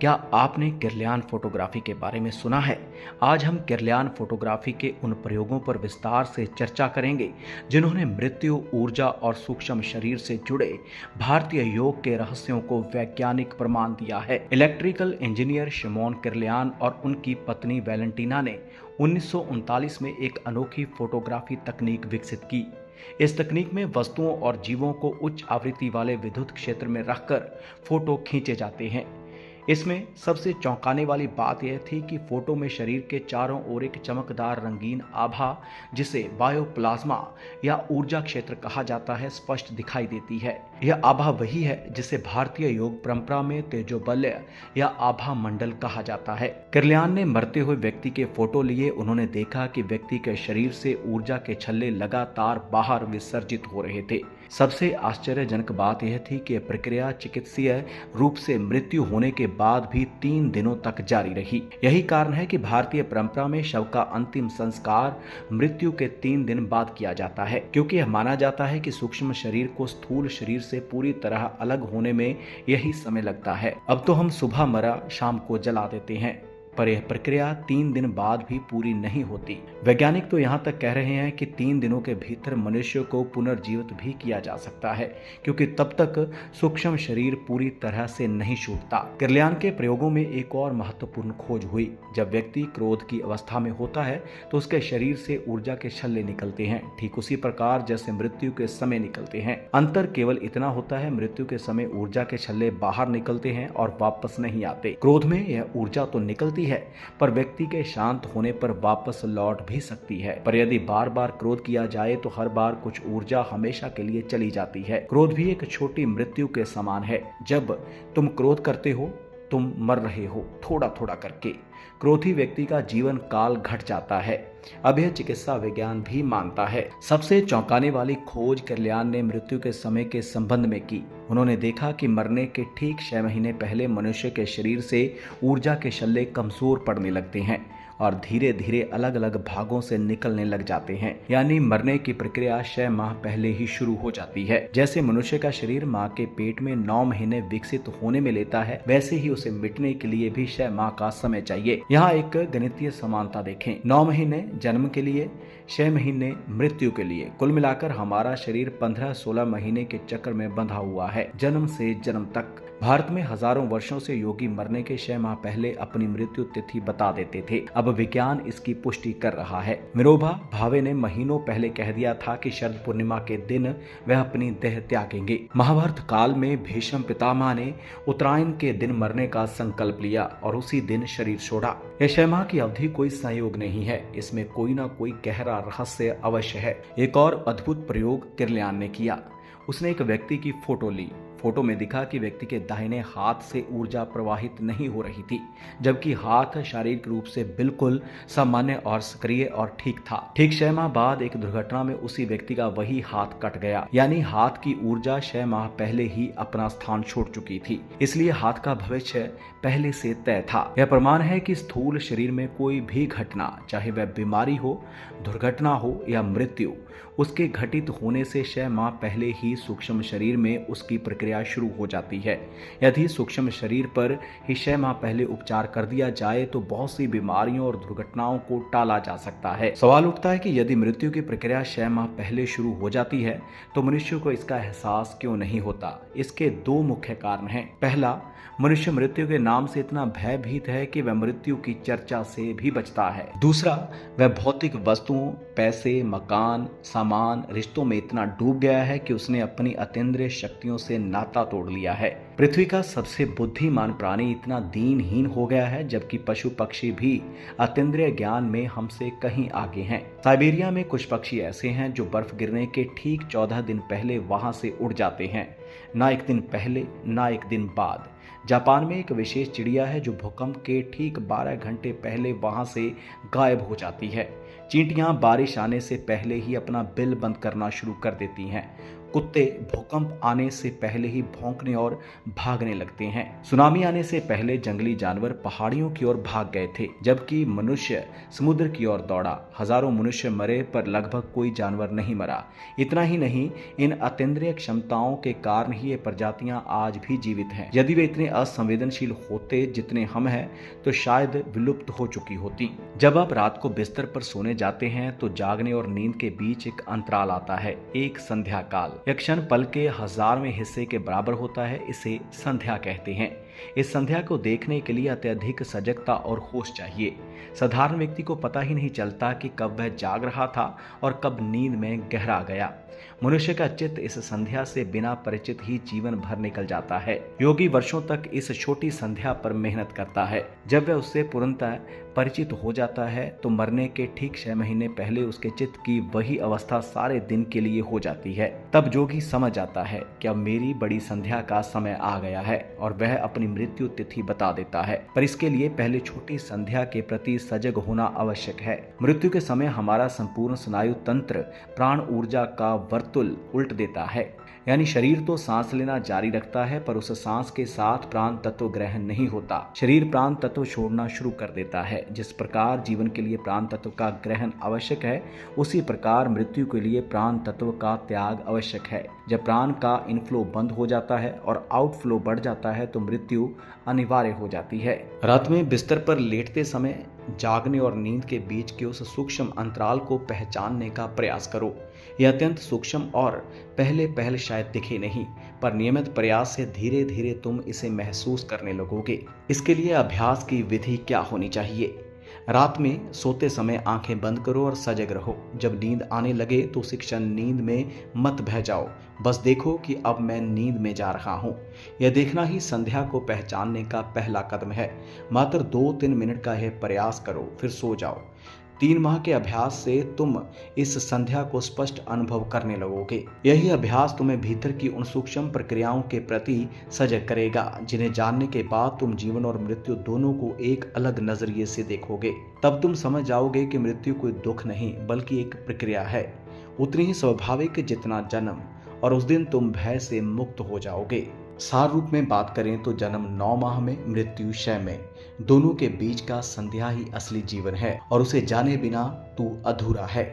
क्या आपने Kirlian photography के बारे में सुना है? आज हम किरलियान फोटोग्राफी के उन प्रयोगों पर विस्तार से चर्चा करेंगे जिन्होंने मृत्यु, ऊर्जा और सूक्ष्म शरीर से जुड़े भारतीय योग के रहस्यों को वैज्ञानिक प्रमाण दिया है। इलेक्ट्रिकल इंजीनियर शिमोन किरलियान और उनकी पत्नी वैलेंटीना ने 1939 में एक अनोखी फोटोग्राफी तकनीक विकसित की। इस तकनीक में वस्तुओं और जीवों को उच्च आवृत्ति वाले विद्युत क्षेत्र में रखकर फोटो खींचे जाते हैं। इसमें सबसे चौंकाने वाली बात यह थी कि फोटो में शरीर के चारों ओर एक चमकदार रंगीन आभा, जिसे बायोप्लाज्मा या ऊर्जा क्षेत्र कहा जाता है, स्पष्ट दिखाई देती है। यह आभा वही है जिसे भारतीय योग परंपरा में तेजोबल्य या आभा मंडल कहा जाता है। किरलियान ने मरते हुए व्यक्ति के फोटो लिए। उन्होंने देखा कि व्यक्ति के शरीर से ऊर्जा के छल्ले लगातार बाहर विसर्जित हो रहे थे। सबसे आश्चर्यजनक बात यह थी कि यह प्रक्रिया चिकित्सीय रूप से मृत्यु होने के बाद भी 3 दिनों तक जारी रही। यही कारण है कि भारतीय परंपरा में शव का अंतिम संस्कार मृत्यु के 3 दिन बाद किया जाता है, क्योंकि यह माना जाता है कि सूक्ष्म शरीर को स्थूल शरीर से पूरी तरह अलग होने में यही समय लगता है। अब तो हम सुबह मरा शाम को जला देते हैं, पर यह प्रक्रिया 3 दिन बाद भी पूरी नहीं होती। वैज्ञानिक तो यहाँ तक कह रहे हैं कि 3 दिनों के भीतर मनुष्य को पुनर्जीवित भी किया जा सकता है, क्योंकि तब तक सूक्ष्म शरीर पूरी तरह से नहीं छूटता। किरलियान के प्रयोगों में एक और महत्वपूर्ण खोज हुई। जब व्यक्ति क्रोध की अवस्था में होता है तो उसके शरीर से ऊर्जा के छल्ले निकलते हैं, ठीक उसी प्रकार जैसे मृत्यु के समय निकलते हैं। अंतर केवल इतना होता है, मृत्यु के समय ऊर्जा के छल्ले बाहर निकलते हैं और वापस नहीं आते। क्रोध में यह ऊर्जा तो निकलती है, पर व्यक्ति के शांत होने पर वापस लौट भी सकती है। पर यदि बार बार क्रोध किया जाए तो हर बार कुछ ऊर्जा हमेशा के लिए चली जाती है। क्रोध भी एक छोटी मृत्यु के समान है। जब तुम क्रोध करते हो तुम मर रहे हो, थोड़ा थोड़ा करके। क्रोधी व्यक्ति का जीवन काल घट जाता है। अब यह चिकित्सा विज्ञान भी मानता है। सबसे चौंकाने वाली खोज किरलियान ने मृत्यु के समय के संबंध में की। उन्होंने देखा कि मरने के ठीक 6 महीने पहले मनुष्य के शरीर से ऊर्जा के शल्ले कमजोर पड़ने लगते हैं और धीरे धीरे अलग अलग भागों से निकलने लग जाते हैं। यानी मरने की प्रक्रिया 6 माह पहले ही शुरू हो जाती है। जैसे मनुष्य का शरीर माँ के पेट में 9 महीने विकसित होने में लेता है, वैसे ही उसे मिटने के लिए भी 6 माह का समय चाहिए। यहाँ एक गणितीय समानता देखें। 9 महीने जन्म के लिए, 6 महीने मृत्यु के लिए। कुल मिलाकर हमारा शरीर 15-16 महीने के चक्र में बंधा हुआ है, जन्म से जन्म तक। भारत में हजारों वर्षों से योगी मरने के 6 माह पहले अपनी मृत्यु तिथि बता देते थे। अब विज्ञान इसकी पुष्टि कर रहा है। विनोबा भावे ने महीनों पहले कह दिया था कि शरद पूर्णिमा के दिन वह अपनी देह त्यागेंगे। महाभारत काल में भीष्म पितामह ने उत्तरायण के दिन मरने का संकल्प लिया और उसी दिन शरीर छोड़ा। यह 6 माह की अवधि कोई संयोग नहीं है, इसमें कोई ना कोई गहरा रहस्य अवश्य है। एक और अद्भुत प्रयोग किरलियान ने किया। उसने एक व्यक्ति की फोटो ली। फोटो में दिखा कि व्यक्ति के दाहिने हाथ से ऊर्जा प्रवाहित नहीं हो रही थी, जबकि हाथ शारीरिक रूप से बिल्कुल सामान्य और सक्रिय और ठीक था। ठीक 6 माह बाद एक दुर्घटना में उसी व्यक्ति का वही हाथ कट गया। यानी हाथ की ऊर्जा 6 माह पहले ही अपना स्थान छोड़ चुकी थी, इसलिए हाथ का भविष्य पहले से तय था। यह प्रमाण है कि स्थूल शरीर में कोई भी घटना, चाहे वह बीमारी हो, दुर्घटना हो या मृत्यु, उसके घटित होने से 6 माह पहले ही सूक्ष्म शरीर में उसकी प्रक्रिया शुरू हो जाती है। यदि सूक्ष्म शरीर पर ही 6 माह पहले उपचार कर दिया जाए तो बहुत सी बीमारियों और दुर्घटनाओं को टाला जा सकता है। सवाल उठता है कि यदि मृत्यु की प्रक्रिया 6 माह पहले शुरू हो जाती है तो मनुष्य को इसका एहसास क्यों नहीं होता? इसके 2 मुख्य कारण हैं। पहला, मनुष्य मृत्यु के नाम से इतना भयभीत है कि वह मृत्यु की चर्चा से भी बचता है। दूसरा, वह भौतिक वस्तुओं, पैसे, मकान, सामान, रिश्तों में इतना डूब गया है कि उसने अपनी अतीन्द्रिय शक्तियों से नाता तोड़ लिया है। पृथ्वी का सबसे बुद्धिमान प्राणी इतना दीनहीन हो गया है, जबकि पशु पक्षी भी अतीन्द्रिय ज्ञान में हमसे कहीं आगे हैं। साइबेरिया में कुछ पक्षी ऐसे हैं जो बर्फ गिरने के ठीक 14 दिन पहले वहां से उड़ जाते हैं, ना 1 दिन पहले ना 1 दिन बाद। जापान में एक विशेष चिड़िया है जो भूकंप के ठीक 12 घंटे पहले वहां से गायब हो जाती है। चींटियां बारिश आने से पहले ही अपना बिल बंद करना शुरू कर देती हैं। कुत्ते भूकंप आने से पहले ही भौंकने और भागने लगते हैं। सुनामी आने से पहले जंगली जानवर पहाड़ियों की ओर भाग गए थे, जबकि मनुष्य समुद्र की ओर दौड़ा। हजारों मनुष्य मरे पर लगभग कोई जानवर नहीं मरा। इतना ही नहीं, इन अतीन्द्रिय क्षमताओं के कारण ही ये प्रजातियां आज भी जीवित हैं। यदि वे इतने असंवेदनशील होते जितने हम हैं, तो शायद विलुप्त हो चुकी होती। जब आप रात को बिस्तर पर सोने जाते हैं तो जागने और नींद के बीच एक अंतराल आता है, एक संध्या काल। यह क्षण पल के 1000वें हिस्से के बराबर होता है। इसे संध्या कहते हैं। इस संध्या को देखने के लिए अत्यधिक सजगता और होश चाहिए। साधारण व्यक्ति को पता ही नहीं चलता कि कब वह जाग रहा था और कब नींद में गहरा गया। मनुष्य का चित्त इस संध्या से बिना परिचित ही जीवन भर निकल जाता है। योगी वर्षों तक इस छोटी संध्या पर मेहनत करता है। जब वह उससे पूर्णतः परिचित हो जाता है तो मरने के ठीक 6 महीने पहले उसके चित्त की वही अवस्था सारे दिन के लिए हो जाती है। तब जोगी समझ जाता है कि अब मेरी बड़ी संध्या का समय आ गया है और वह अपनी मृत्यु तिथि बता देता है। पर इसके लिए पहले छोटी संध्या के प्रति सजग होना आवश्यक है। मृत्यु के समय हमारा संपूर्ण स्नायु तंत्र प्राण ऊर्जा का वर्तुल उल्ट देता है, यानी शरीर तो सांस लेना जारी रखता है, पर उस सांस के साथ प्राण तत्व ग्रहण नहीं होता। शरीर प्राण तत्व छोड़ना शुरू कर देता है। जिस प्रकार जीवन के लिए प्राण तत्व का ग्रहण आवश्यक है, उसी प्रकार मृत्यु के लिए प्राण तत्व का त्याग आवश्यक है। जब प्राण का इनफ्लो बंद हो जाता है और आउटफ्लो बढ़ जाता है तो मृत्यु अनिवार्य हो जाती है। रात में बिस्तर पर लेटते समय जागने और नींद के बीच के उस सूक्ष्म अंतराल को पहचानने का प्रयास करो। यह अत्यंत सूक्ष्म और पहले शायद दिखे नहीं, पर नियमित प्रयास से धीरे धीरे तुम इसे महसूस करने लगोगे। इसके लिए अभ्यास की विधि क्या होनी चाहिए? रात में सोते समय आंखें बंद करो और सजग रहो। जब नींद आने लगे तो उसी क्षण नींद में मत बह जाओ। बस देखो कि अब मैं नींद में जा रहा हूँ। यह देखना ही संध्या को पहचानने का पहला कदम है। मात्र 2-3 मिनट का यह प्रयास करो, फिर सो जाओ। 3 माह के अभ्यास से तुम इस संध्या को स्पष्ट अनुभव करने लगोगे। यही अभ्यास तुम्हें भीतर की उन सूक्ष्म प्रक्रियाओं के प्रति सजग करेगा, जिन्हें जानने के बाद तुम जीवन और मृत्यु दोनों को एक अलग नजरिए से देखोगे। तब तुम समझ जाओगे कि मृत्यु कोई दुख नहीं बल्कि एक प्रक्रिया है, उतनी ही स्वाभाविक जितना जन्म, और उस दिन तुम भय से मुक्त हो जाओगे। सार रूप में बात करें तो जन्म 9 माह में, मृत्यु 6 में। दोनों के बीच का संध्या ही असली जीवन है और उसे जाने बिना तू अधूरा है।